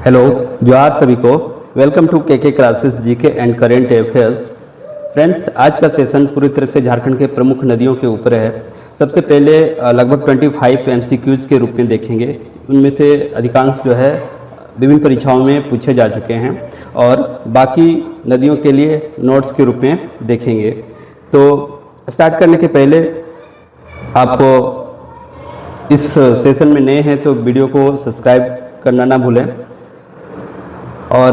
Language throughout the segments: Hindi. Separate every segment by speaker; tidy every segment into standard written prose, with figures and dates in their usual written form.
Speaker 1: हेलो जोहार सभी को। वेलकम टू के classes GK and current affairs. Friends, आज का सेशन पूरी तरह से झारखंड के प्रमुख नदियों के ऊपर है। सबसे पहले लगभग 25 एमसीक्यूज के रूप में देखेंगे। उनमें से अधिकांश जो है विभिन्न परीक्षाओं में पूछे जा चुके हैं और बाकी नदियों के लिए नोट्स के रूप में देखेंगे। तो स्टार्ट करने के पहले आपको इस सेशन में नए हैं तो वीडियो को सब्सक्राइब करना ना भूलें और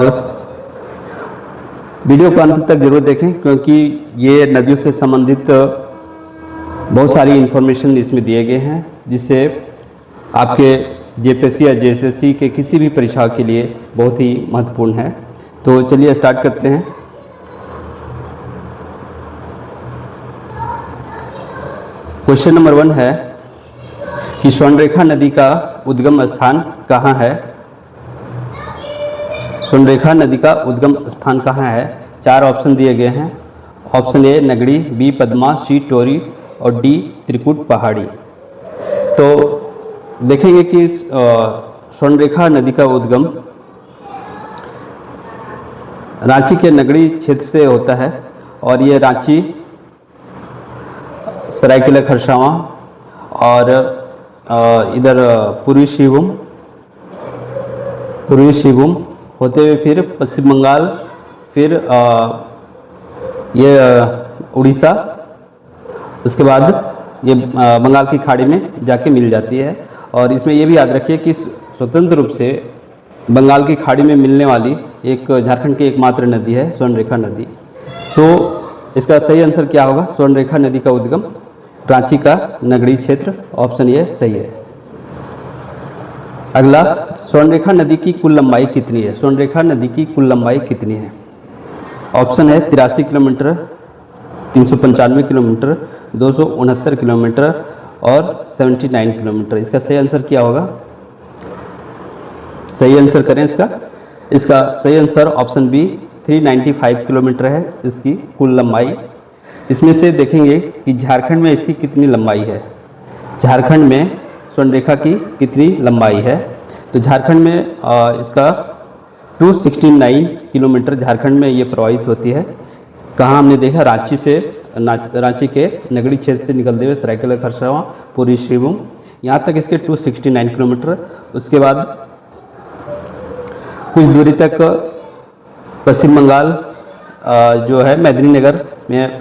Speaker 1: वीडियो को अंत तक जरूर देखें, क्योंकि ये नदियों से संबंधित बहुत सारी इन्फॉर्मेशन इसमें दिए गए हैं जिससे आपके जेपीएससी या जेएसएससी के किसी भी परीक्षा के लिए बहुत ही महत्वपूर्ण है। तो चलिए स्टार्ट करते हैं। क्वेश्चन नंबर 1 है कि स्वर्णरेखा नदी का उद्गम स्थान कहाँ है। स्वर्णरेखा नदी का उद्गम स्थान कहाँ है? 4 ऑप्शन दिए गए हैं। Option A Nagri, B Padma, C Tori और डी त्रिकुट पहाड़ी। तो देखेंगे कि स्वर्णरेखा नदी का उद्गम रांची के नगड़ी क्षेत्र से होता है और ये रांची, सरायकेला खरसावां और इधर पूर्वी सिंहभूम होते हुए फिर पश्चिम बंगाल, फिर ये उड़ीसा, उसके बाद ये बंगाल की खाड़ी में जाके मिल जाती है। और इसमें ये भी याद रखिए कि स्वतंत्र रूप से बंगाल की खाड़ी में मिलने वाली एक झारखंड की एकमात्र नदी है स्वर्णरेखा नदी। तो इसका सही आंसर क्या होगा? स्वर्णरेखा नदी का उद्गम रांची का नगरीय क्षेत्र, ऑप्शन ए सही है। अगला, स्वर्णरेखा नदी की कुल लंबाई कितनी है? स्वर्णरेखा नदी की कुल लंबाई कितनी है? ऑप्शन है 83 किलोमीटर, 395 किलोमीटर, 269 किलोमीटर और 79 किलोमीटर। इसका सही आंसर क्या होगा? सही आंसर करें इसका सही आंसर ऑप्शन बी 395 किलोमीटर है इसकी कुल लंबाई। इसमें से देखेंगे कि झारखंड में इसकी कितनी लंबाई है। झारखंड में स्वर्णरेखा की कितनी लंबाई है? तो झारखंड में इसका 269 किलोमीटर झारखंड में ये प्रवाहित होती है। कहाँ हमने देखा? रांची के नगरीय क्षेत्र से निकलते हुए सरायकेला खरसावां, पूर्वी सिंहभूम, यहाँ तक इसके 269 किलोमीटर। उसके बाद कुछ दूरी तक पश्चिम बंगाल जो है मेदिनीनगर में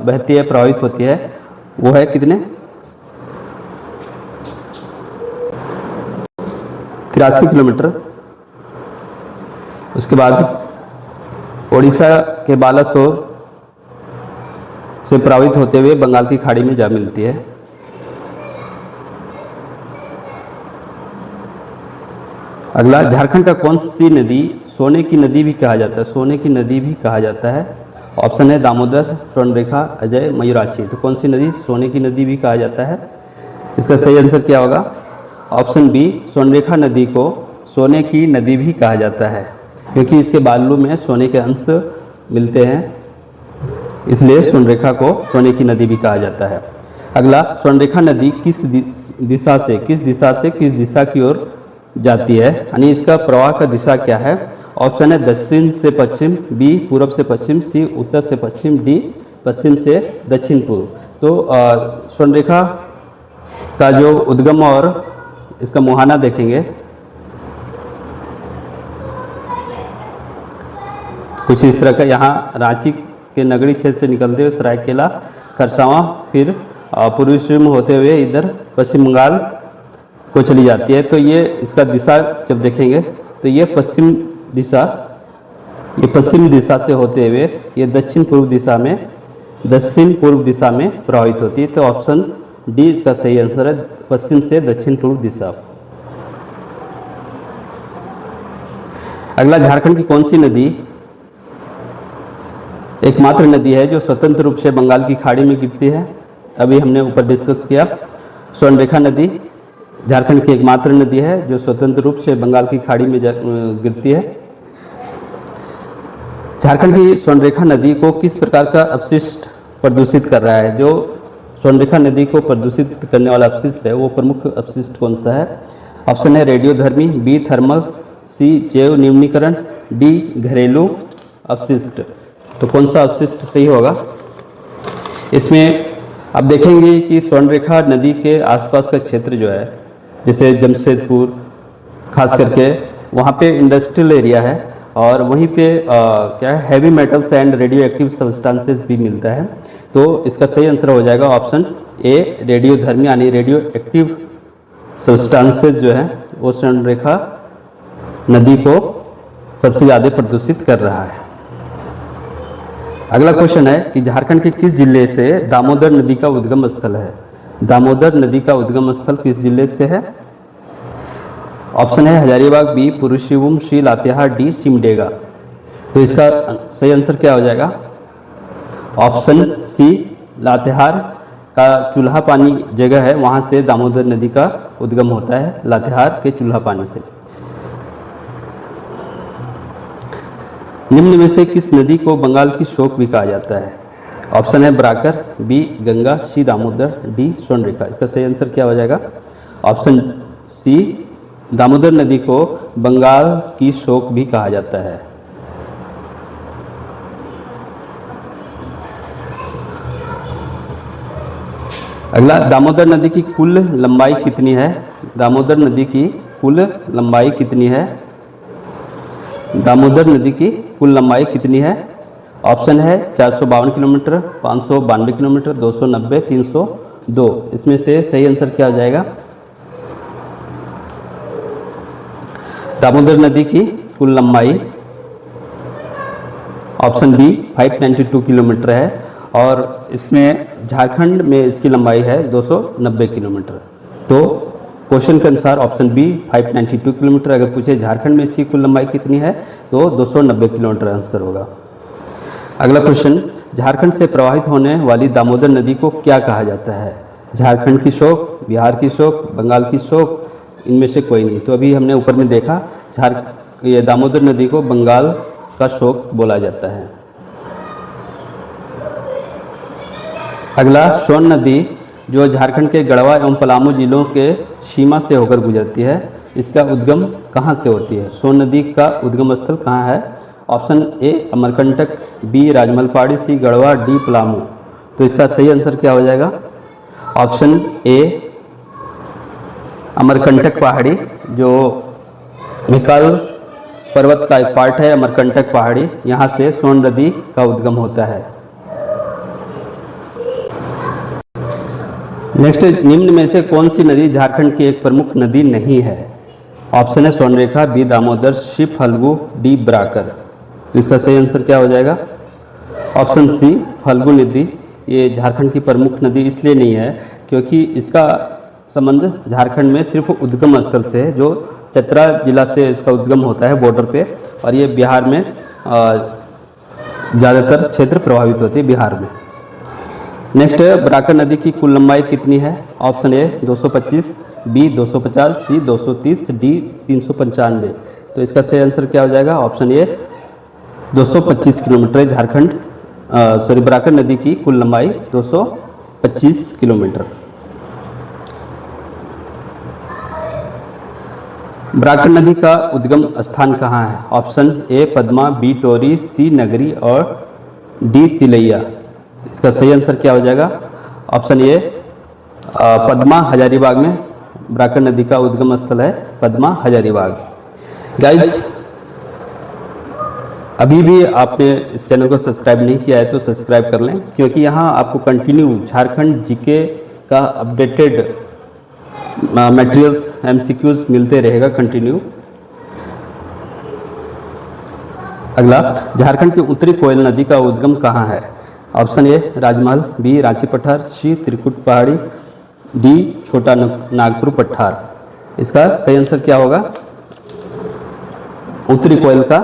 Speaker 1: बहती है, प्रभावित होती है, वो है कितने? 83 किलोमीटर। उसके बाद उड़ीसा के बालासोर से प्रभावित होते हुए बंगाल की खाड़ी में जा मिलती है। अगला, झारखंड का कौन सी नदी सोने की नदी भी कहा जाता है? सोने की नदी भी कहा जाता है। ऑप्शन है दामोदर, स्वर्णरेखा, अजय, मयूराक्षी। तो कौन सी नदी सोने की नदी भी कहा जाता है? इसका सही आंसर क्या होगा? ऑप्शन बी, स्वर्णरेखा नदी को सोने की नदी भी कहा जाता है, क्योंकि इसके बालू में सोने के अंश मिलते हैं, इसलिए स्वर्णरेखा को सोने की नदी भी कहा जाता है। अगला, स्वर्णरेखा नदी किस दिशा की ओर जाती है, यानी इसका प्रवाह का दिशा क्या है? ऑप्शन है दक्षिण से पश्चिम, बी पूर्व से पश्चिम, सी उत्तर से पश्चिम, डी पश्चिम से दक्षिण पूर्व। तो स्वर्णरेखा का जो उद्गम और इसका मुहाना देखेंगे, कुछ इस तरह का। यहाँ रांची के नगरीय क्षेत्र से निकलते हुए सरायकेला खरसावां, फिर पूर्वी सिंहभूम होते हुए इधर पश्चिम बंगाल को चली जाती है। तो ये इसका दिशा जब देखेंगे तो ये पश्चिम दिशा से होते हुए ये दक्षिण पूर्व दिशा में प्रभावित होती है। तो ऑप्शन डी इसका सही आंसर है, पश्चिम से दक्षिण पूर्व दिशा। अगला, झारखंड की कौन सी नदी एकमात्र नदी है जो स्वतंत्र रूप से बंगाल की खाड़ी में गिरती है? अभी हमने ऊपर डिस्कस किया, स्वर्णरेखा नदी झारखंड की एकमात्र नदी है जो स्वतंत्र रूप से बंगाल की खाड़ी में गिरती है। झारखंड की स्वर्णरेखा नदी को किस प्रकार का अपशिष्ट प्रदूषित कर रहा है? जो स्वर्णरेखा नदी को प्रदूषित करने वाला अपशिष्ट है वो प्रमुख अपशिष्ट कौन सा है? ऑप्शन है रेडियोधर्मी, बी थर्मल, सी जैव निम्नीकरण, डी घरेलू अपशिष्ट। तो कौन सा अपशिष्ट सही होगा? इसमें आप देखेंगे कि स्वर्णरेखा नदी के आसपास का क्षेत्र जो है, जैसे जमशेदपुर खास करके, वहाँ पे इंडस्ट्रियल एरिया है और वहीं पे क्या है, heavy metals and radio active substances भी मिलता है। तो इसका सही आंसर हो जाएगा ऑप्शन ए रेडियोधर्मी, यानी रेडियो एक्टिव सब्सटेंसेस जो है वो स्वर्णरेखा नदी को सबसे ज़्यादा प्रदूषित कर रहा है। अगला क्वेश्चन है कि झारखंड के किस जिले से दामोदर नदी का उद्गम स्थल है? दामोदर नदी का उद्गम स्थल किस जिले से है? ऑप्शन है हजारीबाग, बी पुरुषोत्तम, सी लातेहार, डी सिमडेगा। तो इसका सही आंसर क्या हो जाएगा? ऑप्शन सी लातेहार का चूल्हा पानी जगह है, वहाँ से दामोदर नदी का उद्गम होता है, लातेहार के चूल्हा पानी से। निम्न में से किस नदी को बंगाल की शोक भी कहा जाता है? ऑप्शन है बराकर, बी गंगा, सी दामोदर, डी स्वर्णरेखा। इसका सही आंसर क्या हो जाएगा? ऑप्शन सी दामोदर नदी को बंगाल की शोक भी कहा जाता है। अगला, दामोदर नदी की कुल लंबाई कितनी है? दामोदर नदी की कुल लंबाई कितनी है? दामोदर नदी की कुल लंबाई कितनी है? ऑप्शन है 452 किलोमीटर, 592 किलोमीटर, 290, 302। इसमें से सही आंसर क्या हो जाएगा? दामोदर नदी की कुल लंबाई ऑप्शन बी 592 किलोमीटर है और इसमें झारखंड में इसकी लंबाई है 290 किलोमीटर। तो क्वेश्चन के अनुसार ऑप्शन बी 592 किलोमीटर। अगर पूछे झारखंड में इसकी कुल लंबाई कितनी है तो 290 किलोमीटर आंसर होगा। अगला क्वेश्चन, झारखंड से प्रवाहित होने वाली दामोदर नदी को क्या कहा जाता है? झारखंड की शोक, बिहार की शोक, बंगाल की शोक, इनमें से कोई नहीं। तो अभी हमने ऊपर में देखा ये दामोदर नदी को बंगाल का शोक बोला जाता है। अगला, सोन नदी जो झारखंड के गढ़वा एवं पलामू जिलों के सीमा से होकर गुजरती है, इसका उद्गम कहाँ से होती है? सोन नदी का उद्गम स्थल कहाँ है? ऑप्शन ए अमरकंटक, बी राजमहल पहाड़ी, सी गढ़वा, डी पलामू। तो इसका सही आंसर क्या हो जाएगा? ऑप्शन ए अमरकंटक पहाड़ी, जो मिकाल पर्वत का एक पार्ट है अमरकंटक पहाड़ी, यहाँ से सोन नदी का उद्गम होता है। नेक्स्ट, निम्न में से कौन सी नदी झारखंड की एक प्रमुख नदी नहीं है? ऑप्शन है स्वर्णरेखा, बी दामोदर, सी फल्गु, डी बराकर। तो इसका सही आंसर क्या हो जाएगा? ऑप्शन सी फल्गु नदी। ये झारखंड की प्रमुख नदी इसलिए नहीं है क्योंकि इसका संबंध झारखंड में सिर्फ उद्गम स्थल से है, जो चतरा जिला से इसका उद्गम होता है बॉर्डर पे, और ये बिहार में ज़्यादातर क्षेत्र प्रभावित होते हैं बिहार में। नेक्स्ट, बराकर नदी की कुल लंबाई कितनी है? Option A 225, B 250, C 230, D 395। तो इसका सही आंसर क्या हो जाएगा? Option A 225 kilometre. Jharkhand Barakar नदी की कुल लंबाई 225 किलोमीटर। बराकर नदी का उद्गम स्थान कहाँ है? Option A Padma, B Tori, C Nagri और डी तिलैया। इसका सही आंसर क्या हो जाएगा? ऑप्शन ए पद्मा हजारीबाग में बराकर नदी का उद्गम स्थल है, पद्मा हजारीबाग। गाइस, अभी भी आपने इस चैनल को सब्सक्राइब नहीं किया है तो सब्सक्राइब कर लें, क्योंकि यहाँ आपको कंटिन्यू झारखंड जीके का अपडेटेड मटेरियल्स एमसीक्यूज मिलते रहेगा कंटिन्यू। अगला, झारखंड की उत्तरी कोयल नदी का उद्गम कहाँ है? ऑप्शन ए राजमहल, बी रांची पठार, सी त्रिकुट पहाड़ी, डी छोटा नागपुर पठार। इसका सही आंसर क्या होगा? उत्तरी कोयल का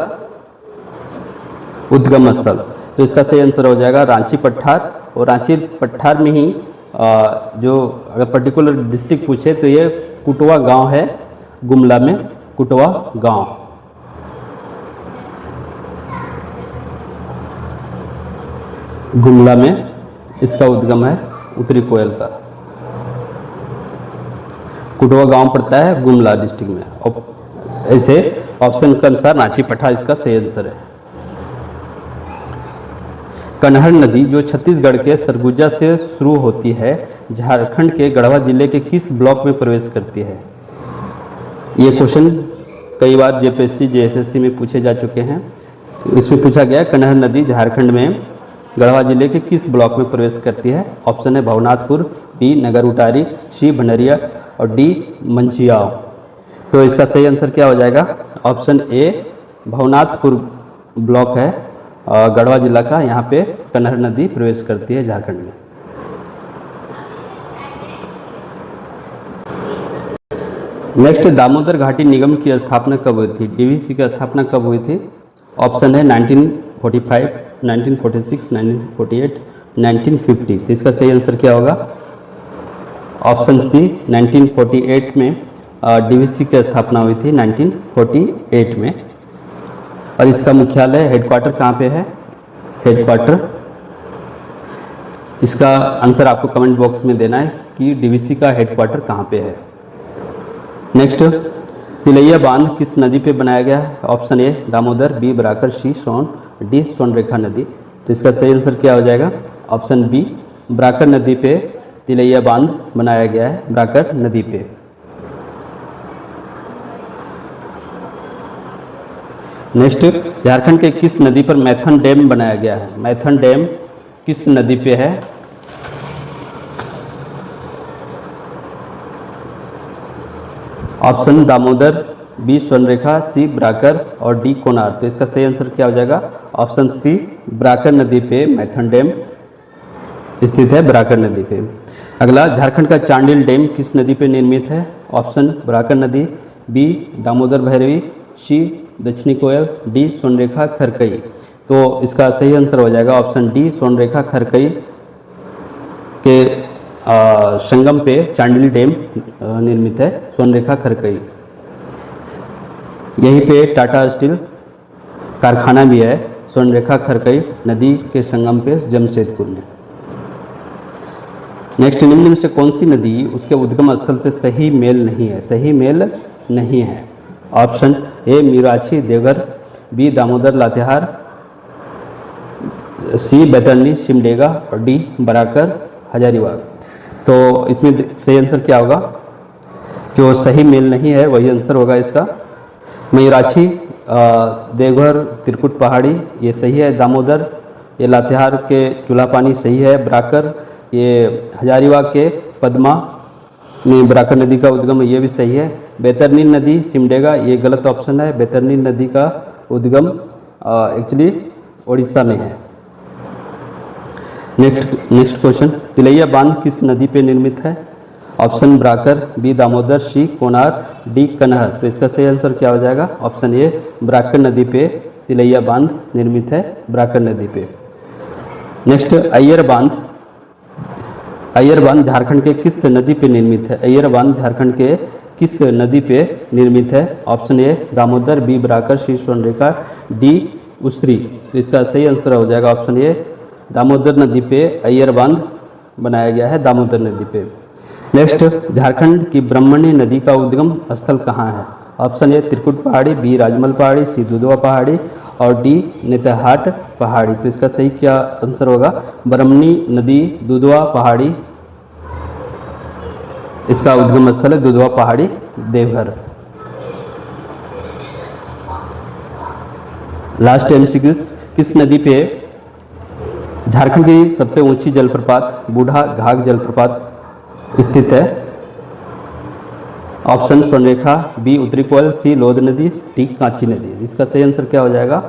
Speaker 1: उद्गम स्थल। तो इसका सही आंसर हो जाएगा रांची पठार। और रांची पठार में ही जो अगर पर्टिकुलर डिस्ट्रिक्ट पूछे तो ये कुटवा गांव है, गुमला में कुटवा गांव। गुमला में इसका उद्गम है उत्तरी कोयल का। कुटवा गांव पड़ता है गुमला डिस्ट्रिक्ट में। और ऐसे ऑप्शन के अनुसार नाची पठा इसका सही आंसर है। कनहर नदी जो छत्तीसगढ़ के सरगुजा से शुरू होती है, झारखंड के गढ़वा जिले के किस ब्लॉक में प्रवेश करती है? ये क्वेश्चन कई बार जेपीएससी जेएसएससी में पूछे जा चुके हैं। तो इसमें पूछा गया कनहर नदी झारखंड में गढ़वा जिले के किस ब्लॉक में प्रवेश करती है? ऑप्शन है भवनाथपुर, बी नगर उटारी, सी भनरिया और डी मंचियाव। तो इसका सही आंसर क्या हो जाएगा? ऑप्शन ए भवनाथपुर ब्लॉक है गढ़वा जिला का, यहाँ पे कनहर नदी प्रवेश करती है झारखंड में। नेक्स्ट, दामोदर घाटी निगम की स्थापना कब हुई थी? डीवीसी की स्थापना कब हुई थी? ऑप्शन है 1945, 1946, 1948, 1950। तो इसका सही आंसर क्या होगा? ऑप्शन सी 1948 में डीवीसी की स्थापना हुई थी 1948 में। और इसका मुख्यालय हेडक्वार्टर कहाँ पे है? हेडक्वार्टर, इसका आंसर आपको कमेंट बॉक्स में देना है कि डीवीसी का हेडक्वार्टर कहाँ पे है। नेक्स्ट, तिलैया बांध किस नदी पे बनाया गया है? Option A Damodar, B Barakar, C Son, D Sonrekha नदी। तो इसका सही आंसर क्या हो जाएगा? ऑप्शन बी बराकर नदी पे तिलैया बांध बनाया गया है, बराकर नदी पे। नेक्स्ट, झारखंड के किस नदी पर मैथन डैम बनाया गया है? मैथन डैम किस नदी पे है? ऑप्शन दामोदर, बी सोनरेखा, सी बराकर और डी कोनार। तो इसका सही आंसर क्या हो जाएगा? ऑप्शन सी बराकर नदी पे मैथन डैम स्थित है, बराकर नदी पे। अगला, झारखंड का चांडिल डैम किस नदी पे निर्मित है? ऑप्शन बराकर नदी, बी दामोदर भैरवी, सी दक्षिणी कोयल, डी सोनरेखा खरकई। तो इसका सही आंसर हो जाएगा ऑप्शन डी सोनरेखा खरकई के संगम पे चांडिल डैम निर्मित है, सोनरेखा खरकई। यहीं पे टाटा स्टील कारखाना भी है सोनरेखा खरकई नदी के संगम पे जमशेदपुर में। नेक्स्ट, निम्न में से कौन सी नदी उसके उद्गम स्थल से सही मेल नहीं है? सही मेल नहीं है। Option A Mirachi Deoghar, B Damodar Latehar, C Baitarni Simdega और डी बराकर हजारीबाग। तो इसमें सही आंसर क्या होगा? जो सही मेल नहीं है वही आंसर होगा इसका। मयूराक्षी, देवघर, त्रिकुट पहाड़ी ये सही है। दामोदर ये लातेहार के चूल्हा पानी सही है। बराकर ये हजारीबाग के पद्मा में बराकर नदी का उद्गम ये भी सही है। बैतरनी नदी सिमडेगा ये गलत ऑप्शन है। बैतरनी नदी का उद्गम एक्चुअली उड़ीसा में है। नेक्स्ट क्वेश्चन, तिलैया बांध किस नदी पे निर्मित है? ऑप्शन बराकर, बी दामोदर, सी कोनार, डी कनहर। तो इसका सही आंसर क्या हो जाएगा? ऑप्शन ए बराकर नदी पे तिलैया बांध निर्मित है, बराकर नदी पे। नेक्स्ट, अय्यर बांध। अय्यर बांध झारखंड के किस नदी पे निर्मित है? अय्यर बांध झारखंड के किस नदी पे निर्मित है? Option A Damodar, B Barakar, C Sonrekha, D Usri. तो इसका सही आंसर हो जाएगा ऑप्शन ए दामोदर नदी पे अय्यर बांध बनाया गया है, दामोदर नदी पे। नेक्स्ट, झारखंड की ब्रह्मणी नदी का उद्गम स्थल कहाँ है? ऑप्शन ए त्रिकुट पहाड़ी, बी राजमल पहाड़ी, सी दुधवा पहाड़ी और डी नेतरहाट पहाड़ी। तो इसका सही क्या आंसर होगा? ब्रह्मणी नदी दुधवा पहाड़ी, इसका उद्गम स्थल है दुधवा पहाड़ी, देवघर। लास्ट एमसीक्यूज, किस नदी पे झारखंड की सबसे ऊंची जलप्रपात बूढ़ा घाघ जलप्रपात स्थित है? ऑप्शन सोनरेखा, बी उत्तरी कोयल, सी लोध नदी, डी कांची नदी। इसका सही आंसर क्या हो जाएगा?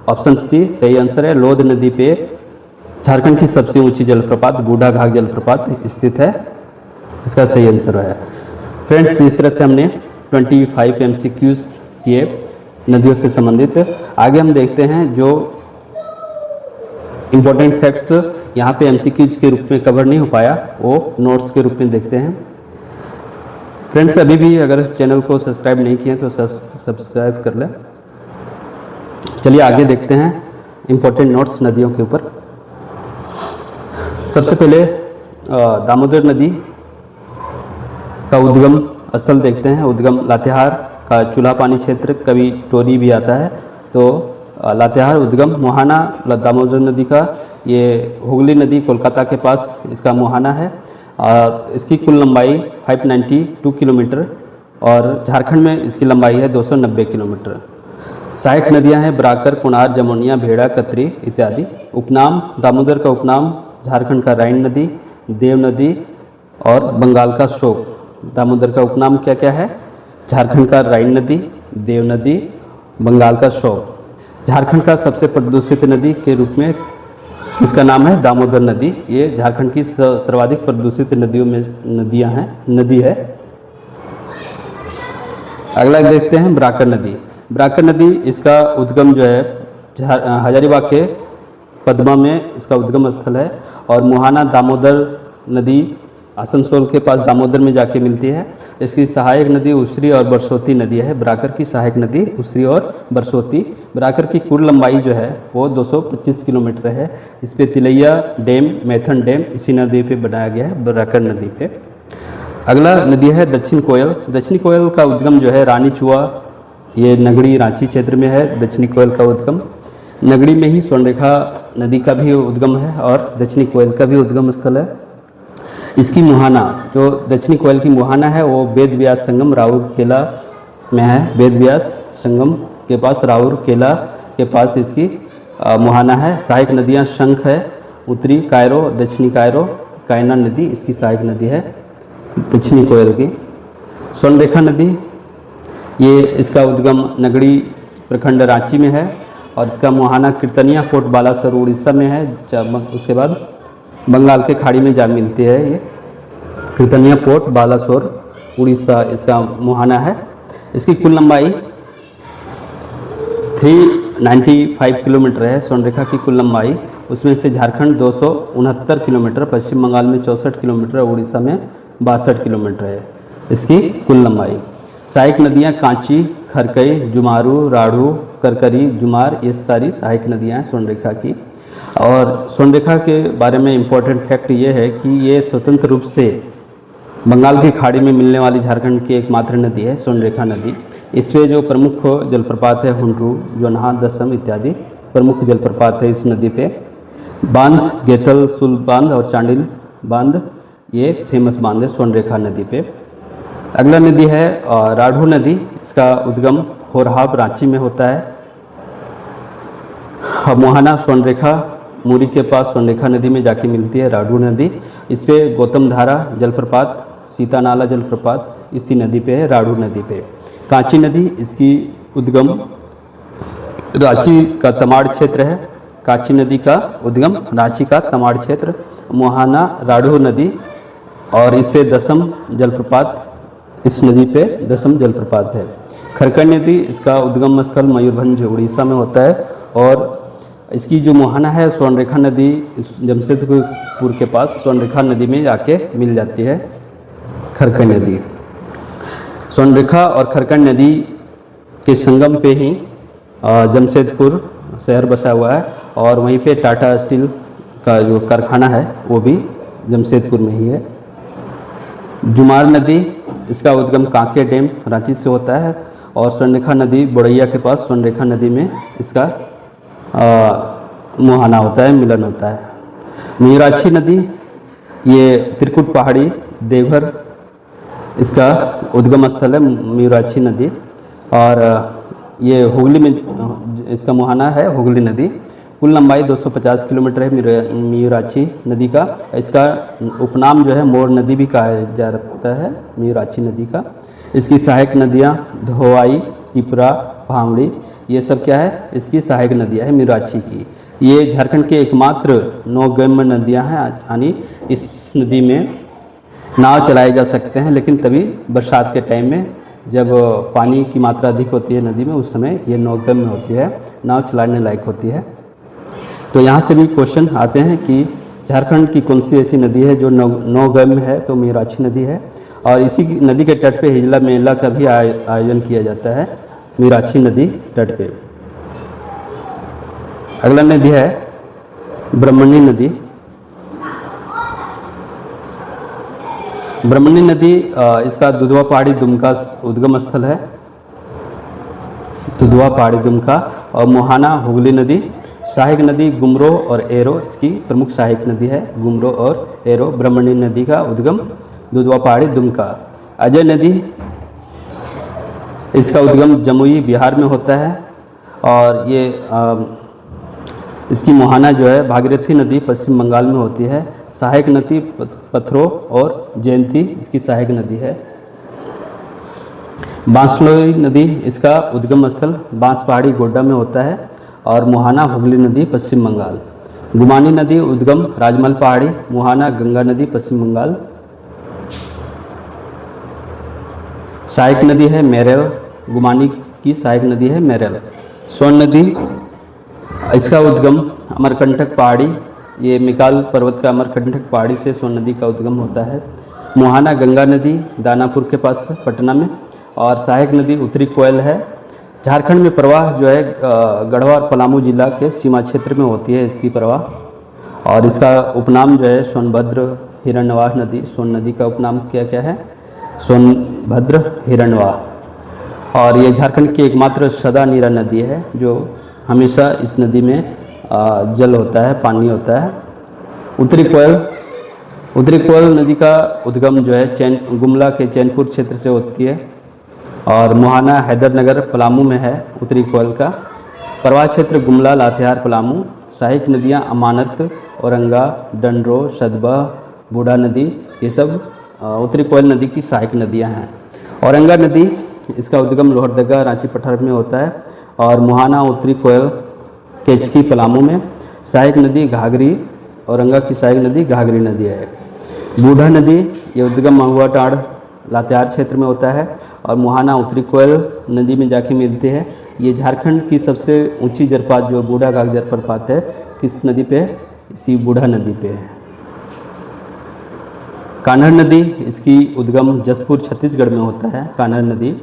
Speaker 1: ऑप्शन सी सही आंसर है। लोध नदी पे झारखंड की सबसे ऊंची जलप्रपात बूढ़ा घाघ जलप्रपात स्थित है, इसका सही आंसर है। फ्रेंड्स, इस तरह से हमने 25 एमसीक्यूज किए नदियों से संबंधित। आगे हम देखते हैं जो इम्पोर्टेंट फैक्ट्स यहाँ पे एमसीक्यूज के रूप में कवर नहीं हो पाया वो नोट्स के रूप में देखते हैं। फ्रेंड्स, अभी भी अगर चैनल को सब्सक्राइब नहीं किए तो सब्सक्राइब कर लें। चलिए आगे देखते हैं इम्पोर्टेंट नोट्स नदियों के ऊपर। सबसे पहले दामोदर नदी का उद्गम स्थल देखते हैं। उद्गम लातेहार चूल्हा पानी क्षेत्र, कभी टोरी भी आता है। तो लातेहार उद्गम मुहाना दामोदर नदी का, ये हुगली नदी कोलकाता के पास इसका मुहाना है और इसकी कुल लंबाई 592 किलोमीटर और झारखंड में इसकी लंबाई है 290 किलोमीटर। सहायक नदियां हैं बराकर, कुणार, जमुनिया, भेड़ा, कतरी इत्यादि। उपनाम दामोदर का उपनाम झारखंड का राइन नदी, देव नदी और बंगाल का शोक। दामोदर का उपनाम क्या क्या है? झारखंड का राइन नदी, देव नदी, बंगाल का शोक। झारखंड का सबसे प्रदूषित नदी के रूप में किसका नाम है? दामोदर नदी। ये झारखंड की सर्वाधिक प्रदूषित नदियों में नदी है। अगला देखते हैं बराकर नदी। बराकर नदी, इसका उद्गम जो है हजारीबाग के पद्मा में इसका उद्गम स्थल है और मुहाना दामोदर नदी आसनसोल के पास दामोदर में जाके मिलती है। इसकी सहायक नदी उसरी और बरसोती नदी है। बराकर की सहायक नदी उसरी और बरसोती। बराकर की कुल लंबाई जो है वो 225 किलोमीटर है। इस पे तिलैया डैम, मैथन डैम इसी नदी पे बनाया गया है, बराकर नदी पे। अगला नदी है दक्षिण कोयल। दक्षिणी कोयल का उद्गम जो है रानी चुआ, ये नगड़ी रांची क्षेत्र में है। दक्षिणी कोयल का उद्गम नगड़ी में ही स्वर्णरेखा नदी का भी उद्गम है और दक्षिणी कोयल का भी उद्गम स्थल है। इसकी मुहाना, जो दक्षिणी कोयल की मुहाना है वो वेद व्यास संगम राउरकेला में है। वेद व्यास संगम के पास राउरकेला के पास इसकी मुहाना है। सहायक नदियाँ शंख है, उत्तरी कायरो, दक्षिणी कायरो, कायना नदी इसकी सहायक नदी है दक्षिणी कोयल की। स्वर्णरेखा नदी, ये इसका उद्गम नगड़ी प्रखंड रांची में है और इसका मुहाना कीर्तनिया पोर्ट बालासोर उड़ीसा में है। उसके बाद बंगाल के खाड़ी में जा मिलती है। ये कीर्तनिया पोर्ट बालासोर उड़ीसा इसका मुहाना है। इसकी कुल लंबाई 395 किलोमीटर है। स्वर्णरेखा की कुल लंबाई, उसमें से झारखंड 269 किलोमीटर, पश्चिम बंगाल में 64 किलोमीटर, उड़ीसा में 62 किलोमीटर है इसकी कुल लंबाई। सहायक नदियाँ कांची, खरकई, जुमारू, राढ़ू, करकरी, जुमार, ये सारी सहायक नदियाँ हैं स्वर्णरेखा की। और स्वर्णरेखा के बारे में इम्पोर्टेंट फैक्ट ये है कि ये स्वतंत्र रूप से बंगाल की खाड़ी में मिलने वाली झारखंड की एकमात्र नदी है स्वर्णरेखा नदी। इसमें जो प्रमुख जलप्रपात है हुंड्रू, जोन्हा, दसम इत्यादि प्रमुख जलप्रपात है इस नदी पे। बांध गेतल सुल बांध और चांडिल बांध, ये फेमस बांध है स्वर्णरेखा नदी पे। अगला नदी है राढ़ू नदी। इसका उद्गम होरहाब रांची में होता है। मुहाना स्वर्णरेखा मूरी के पास स्वर्णरेखा नदी में जाके मिलती है राढ़ू नदी। इस पे गौतम धारा जलप्रपात, सीता नाला जलप्रपात इसी नदी पे है, राढ़ू नदी पे। कांची नदी, इसकी उद्गम रांची का तमाड़ क्षेत्र है। कांची नदी का उद्गम रांची का तमाड़ क्षेत्र। मुहाना राढ़ू नदी और इस पे दसम जलप्रपात, इस नदी पे दसम जलप्रपात है। खरकई नदी, इसका उद्गम स्थल मयूरभंज उड़ीसा में होता है और इसकी जो मुहाना है स्वर्णरेखा नदी जमशेदपुर के पास स्वर्णरेखा नदी में जाके मिल जाती है खरकई नदी। स्वर्णरेखा और खरकई नदी के संगम पे ही जमशेदपुर शहर बसा हुआ है और वहीं पे टाटा स्टील का जो कारखाना है वो भी जमशेदपुर में ही है। जुमार नदी, इसका उद्गम कांके डैम रांची से होता है और स्वर्णरेखा नदी बोड़ैया के पास स्वर्णरेखा नदी में इसका मुहाना होता है, मिलन होता है। मयूराक्षी नदी, ये त्रिकुट पहाड़ी देवघर इसका उद्गम स्थल है मयूराक्षी नदी और ये हुगली में इसका मुहाना है हुगली नदी। कुल लंबाई 250 किलोमीटर है मयूराक्षी नदी का। इसका उपनाम जो है मोर नदी भी कहा जाता है मयूराक्षी नदी का। इसकी सहायक नदियाँ धोवाई, टिपरा, भांवड़ी, ये सब क्या है? इसकी सहायक नदियाँ है मयूराक्षी की। ये झारखंड के एकमात्र नौगम्य नदियाँ हैं, यानी इस नदी में नाव चलाए जा सकते हैं, लेकिन तभी बरसात के टाइम में जब पानी की मात्रा अधिक होती है नदी में, उस समय ये नौगम्य होती है, नाव चलाने लायक होती है। तो यहाँ से भी क्वेश्चन आते हैं कि झारखंड की कौन सी ऐसी नदी है जो नौगम्य है? तो मयूराक्षी नदी है और इसी नदी के तट पे हिजला मेला का भी आयोजन किया जाता है मयूराक्षी नदी तट पे। अगला नदी है ब्रह्मणी नदी। ब्रह्मणी नदी, इसका दुधवा पहाड़ी दुमका उद्गम स्थल है दुधवा पहाड़ी दुमका। और मोहाना हुगली नदी, सहायक नदी गुमरो और एरो इसकी प्रमुख सहायक नदी है, गुमरो और एरो। ब्रह्मणी नदी का उद्गम दुधवा पहाड़ी दुमका। अजय नदी, इसका उद्गम जमुई बिहार में होता है। और ये इसकी मोहाना जो है भागीरथी नदी पश्चिम बंगाल में होती है। सहायक नदी पथरो और जयंती इसकी सहायक नदी है। बांसलोई नदी, इसका उद्गम स्थल बांस पहाड़ी गोड्डा में होता है। और मोहाना हुगली नदी पश्चिम बंगाल। गुमानी नदी उद्गम राजमहल पहाड़ी। मोहाना गंगा नदी पश्चिम बंगाल। सहायक नदी है मेरल, गुमानी की सहायक नदी है मेरल। सोन नदी, इसका उद्गम अमरकंटक पहाड़ी, ये मिकाल पर्वत का अमरकंटक पहाड़ी से सोन नदी का उद्गम होता है। मोहाना गंगा नदी दानापुर के पास पटना में। और सहायक नदी उत्तरी कोयल है। झारखंड में प्रवाह जो है गढ़वा और पलामू जिला के सीमा क्षेत्र में होती है इसकी प्रवाह। और इसका उपनाम जो है सोनभद्र हिरण्यवाह नदी। सोन नदी का उपनाम क्या क्या है? सोनभद्र हिरण्यवाह। और ये झारखंड की एकमात्र सदा नीरा नदी है जो हमेशा इस नदी में जल होता है, पानी होता है। उत्तरी कोयल नदी का उद्गम जो है गुमला के चैनपुर क्षेत्र से होती है। और मोहाना हैदरनगर पलामू में है उत्तरी कोयल का। प्रवाह क्षेत्र गुमला लातेहार पलामू। सहायक नदियाँ अमानत, औरंगा, डंडरो, सदबा, बूढ़ा नदी, ये सब उत्तरी कोयल नदी की सहायक नदियाँ हैं। औरंगा नदी, इसका उद्गम लोहरदगा रांची पठार में होता है। और मोहाना उत्तरी कोयल केचकी पलामू में। सहायक नदी घाघरी, औरंगा की सहायक नदी घाघरी नदी है। बूढ़ा नदी, ये उद्गम महुआ टाड़ लातेहार क्षेत्र में होता है। और मोहाना उत्तरी कोयल नदी में जाके मिलती है। ये झारखंड की सबसे ऊंची जलप्रपात जो बूढ़ा घाघ जलप्रपात है, किस नदी पे? इसी बूढ़ा नदी पे है। कान्हर नदी, इसकी उद्गम जसपुर छत्तीसगढ़ में होता है। कान्हर नदी,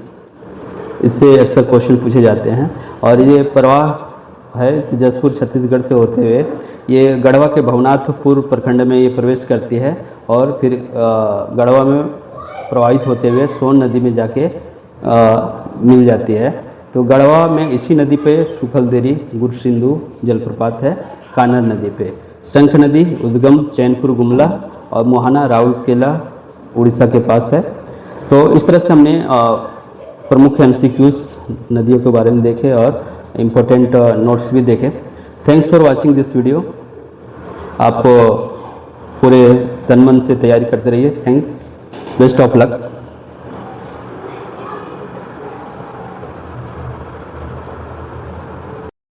Speaker 1: इससे अक्सर क्वेश्चन पूछे जाते हैं। और ये प्रवाह है इस जसपुर छत्तीसगढ़ से होते हुए ये गढ़वा के भवनाथपुर प्रखंड में ये प्रवेश करती है। और फिर गढ़वा में प्रवाहित होते हुए सोन नदी में जाके मिल जाती है। तो गढ़वा में इसी नदी पे सुखलदेरी गुरसिंधु जलप्रपात है कान्हर नदी पे। शंख नदी उद्गम चैनपुर गुमला और मोहाना राउरकेला उड़ीसा के पास है। तो इस तरह से हमने प्रमुख MCQs नदियों के बारे में देखे और इम्पोर्टेंट नोट्स भी देखे। Thanks for watching this video. आप पूरे तन मन से तैयारी करते रहिए। Thanks, best of luck.